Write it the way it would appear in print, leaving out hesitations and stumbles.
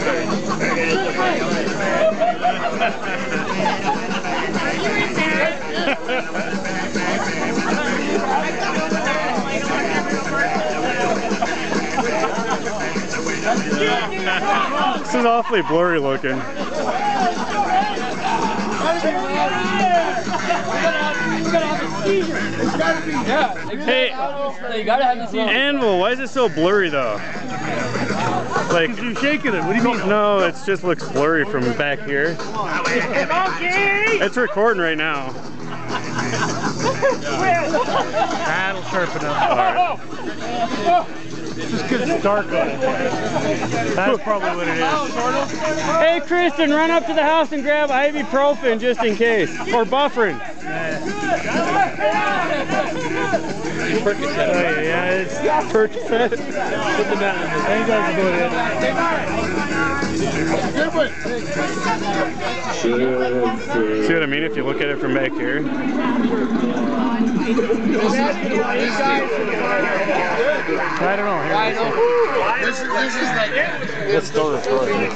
This is awfully blurry looking. Hey, you gotta have the seizure. Anvil, why is it so blurry though? Like you're shaking it. What do you mean? No, it just looks blurry from back here. It's recording right now. That'll sharpen up. All right. Just because it's dark on it. That's probably what it is. Hey, Kristen, run up to the house and grab ibuprofen just in case, or buffering. Percocet. Oh, yeah, it's Percocet. Put the mat in this. You guys will go ahead. See what I mean if you look at it from back here? I don't know. Here, This is like... Let's start recording.